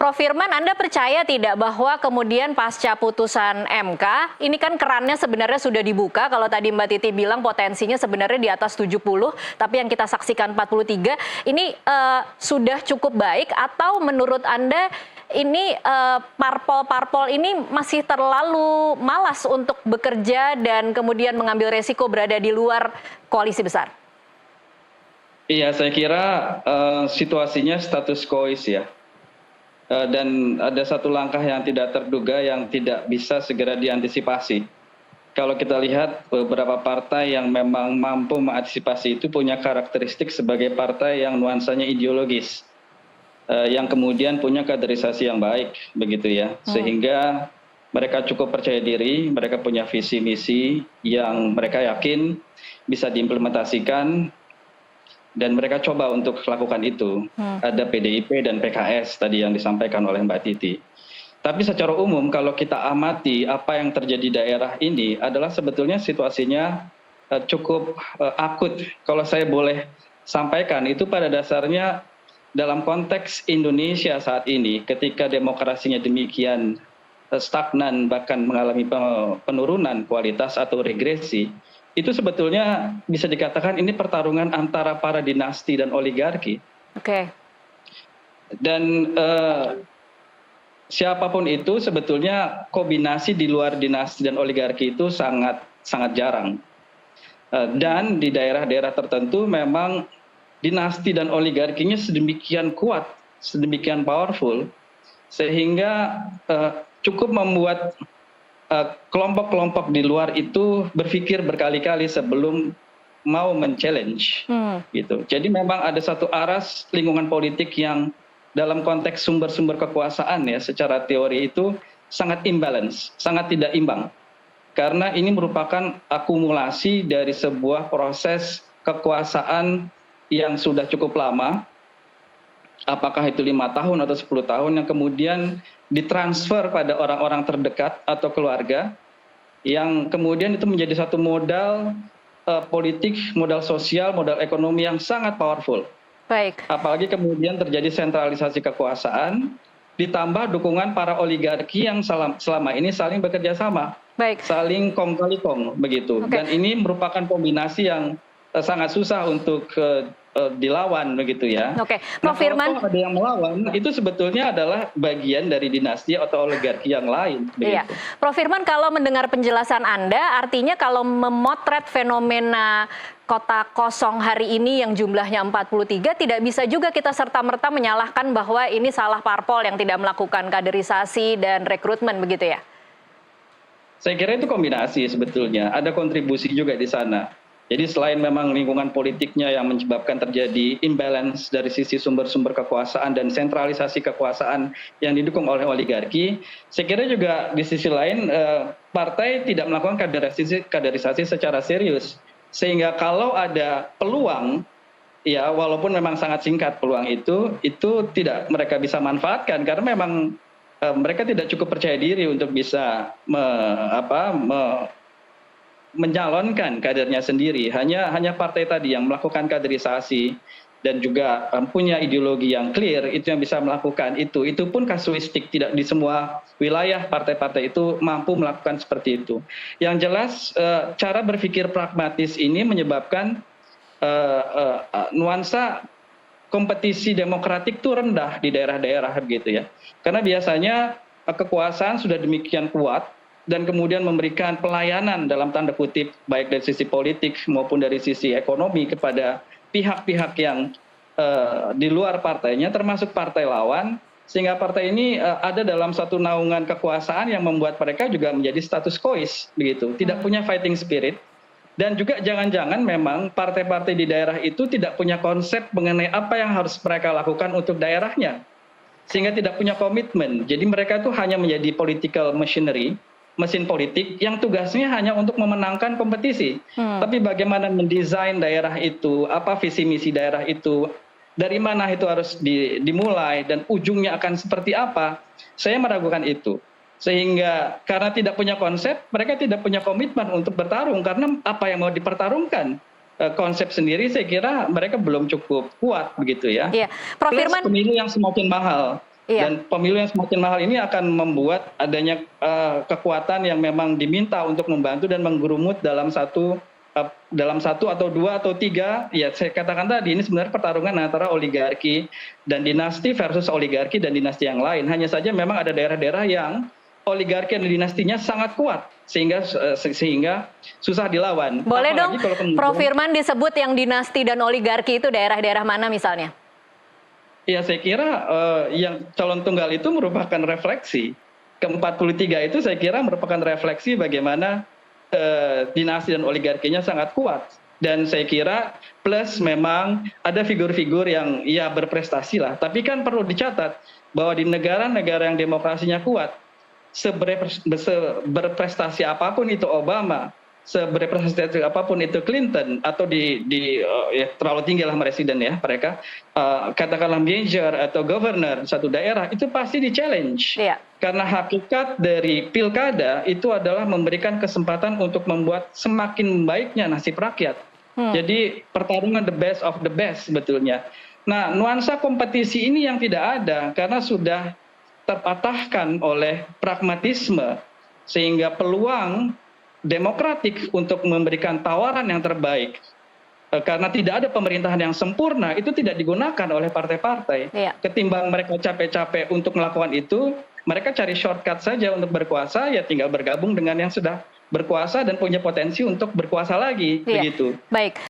Prof. Firman, Anda percaya tidak bahwa kemudian pasca putusan MK, ini kan kerannya sebenarnya sudah dibuka, kalau tadi Mbak Titi bilang potensinya sebenarnya di atas 70, tapi yang kita saksikan 43, ini sudah cukup baik atau menurut Anda ini parpol-parpol ini masih terlalu malas untuk bekerja dan kemudian mengambil resiko berada di luar koalisi besar? Iya, saya kira situasinya status quo ya. Dan ada satu langkah yang tidak terduga yang tidak bisa segera diantisipasi. Kalau kita lihat beberapa partai yang memang mampu mengantisipasi itu punya karakteristik sebagai partai yang nuansanya ideologis, yang kemudian punya kaderisasi yang baik, begitu ya. Sehingga mereka cukup percaya diri, mereka punya visi misi yang mereka yakin bisa diimplementasikan. Dan mereka coba untuk melakukan itu. Ada PDIP dan PKS tadi yang disampaikan oleh Mbak Titi. Tapi secara umum kalau kita amati apa yang terjadi di daerah ini adalah sebetulnya situasinya cukup akut. Kalau saya boleh sampaikan, itu pada dasarnya dalam konteks Indonesia saat ini ketika demokrasinya demikian stagnan bahkan mengalami penurunan kualitas atau regresi, itu sebetulnya bisa dikatakan ini pertarungan antara para dinasti dan oligarki. Oke. Dan siapapun itu sebetulnya kombinasi di luar dinasti dan oligarki itu sangat sangat jarang. Dan di daerah-daerah tertentu memang dinasti dan oligarkinya sedemikian kuat, sedemikian powerful, sehingga cukup membuat kelompok-kelompok di luar itu berpikir berkali-kali sebelum mau men-challenge, gitu. Jadi memang ada satu aras lingkungan politik yang dalam konteks sumber-sumber kekuasaan ya, secara teori itu sangat imbalance, sangat tidak imbang. Karena ini merupakan akumulasi dari sebuah proses kekuasaan yang sudah cukup lama, apakah itu 5 tahun atau 10 tahun, yang kemudian ditransfer pada orang-orang terdekat atau keluarga, yang kemudian itu menjadi satu modal politik, modal sosial, modal ekonomi yang sangat powerful. Baik. Apalagi kemudian terjadi sentralisasi kekuasaan, ditambah dukungan para oligarki yang selama ini saling bekerja sama, saling kong kali kong begitu. Dan ini merupakan kombinasi yang sangat susah untuk dilawan begitu ya. Oke, Prof. Firman. Kalau ada yang melawan, itu sebetulnya adalah bagian dari dinasti atau oligarki yang lain. Iya, Prof. Firman, kalau mendengar penjelasan Anda, artinya kalau memotret fenomena kota kosong hari ini yang jumlahnya 43, tidak bisa juga kita serta-merta menyalahkan bahwa ini salah parpol yang tidak melakukan kaderisasi dan rekrutmen begitu ya? Saya kira itu kombinasi sebetulnya, ada kontribusi juga di sana. Jadi selain memang lingkungan politiknya yang menyebabkan terjadi imbalance dari sisi sumber-sumber kekuasaan dan sentralisasi kekuasaan yang didukung oleh oligarki, saya kira juga di sisi lain partai tidak melakukan kaderisasi secara serius. Sehingga kalau ada peluang, ya walaupun memang sangat singkat peluang itu tidak mereka bisa manfaatkan karena memang mereka tidak cukup percaya diri untuk bisa mencalonkan kadernya sendiri. Hanya partai tadi yang melakukan kaderisasi dan juga punya ideologi yang clear itu yang bisa melakukan itu pun kasuistik, tidak di semua wilayah partai-partai itu mampu melakukan seperti itu. Yang jelas cara berpikir pragmatis ini menyebabkan nuansa kompetisi demokratik itu rendah di daerah-daerah begitu ya, karena biasanya kekuasaan sudah demikian kuat dan kemudian memberikan pelayanan dalam tanda kutip baik dari sisi politik maupun dari sisi ekonomi kepada pihak-pihak yang di luar partainya termasuk partai lawan, sehingga partai ini ada dalam satu naungan kekuasaan yang membuat mereka juga menjadi status quois begitu, tidak punya fighting spirit. Dan juga jangan-jangan memang partai-partai di daerah itu tidak punya konsep mengenai apa yang harus mereka lakukan untuk daerahnya, sehingga tidak punya komitmen. Jadi mereka itu hanya menjadi political machinery, mesin politik yang tugasnya hanya untuk memenangkan kompetisi. Tapi bagaimana mendesain daerah itu, apa visi misi daerah itu, dari mana itu harus dimulai, dan ujungnya akan seperti apa, saya meragukan itu. Sehingga karena tidak punya konsep, mereka tidak punya komitmen untuk bertarung, karena apa yang mau dipertarungkan, konsep sendiri saya kira mereka belum cukup kuat begitu ya. Iya. Prof. Plus Firman, pemilu yang semakin mahal. Iya. Dan pemilu yang semakin mahal ini akan membuat adanya kekuatan yang memang diminta untuk membantu dan menggerumut dalam satu atau dua atau tiga, ya saya katakan tadi, ini sebenarnya pertarungan antara oligarki dan dinasti versus oligarki dan dinasti yang lain. Hanya saja memang ada daerah-daerah yang oligarki dan dinastinya sangat kuat sehingga susah dilawan. Boleh dong, Apalagi kalau kemudian, Prof. Firman, disebut yang dinasti dan oligarki itu daerah-daerah mana misalnya? ya saya kira yang calon tunggal itu merupakan refleksi. Ke-43 itu saya kira merupakan refleksi bagaimana dinasti dan oligarkinya sangat kuat. Dan saya kira plus memang ada figur-figur yang ya berprestasi lah. Tapi kan perlu dicatat bahwa di negara-negara yang demokrasinya kuat, berprestasi apapun itu Obama, seberprestasi apapun itu Clinton, atau ya, terlalu tinggi lah presiden ya mereka, katakanlah manajer atau governor satu daerah, itu pasti di-challenge. Iya. Karena hakikat dari pilkada itu adalah memberikan kesempatan untuk membuat semakin baiknya nasib rakyat. Jadi pertarungan the best of the best sebetulnya. Nah, nuansa kompetisi ini yang tidak ada karena sudah terpatahkan oleh pragmatisme, sehingga peluang demokratik untuk memberikan tawaran yang terbaik karena tidak ada pemerintahan yang sempurna itu tidak digunakan oleh partai-partai. Iya. Ketimbang mereka capek-capek untuk melakukan itu, mereka cari shortcut saja untuk berkuasa, ya tinggal bergabung dengan yang sudah berkuasa dan punya potensi untuk berkuasa lagi. Iya. Begitu. Baik.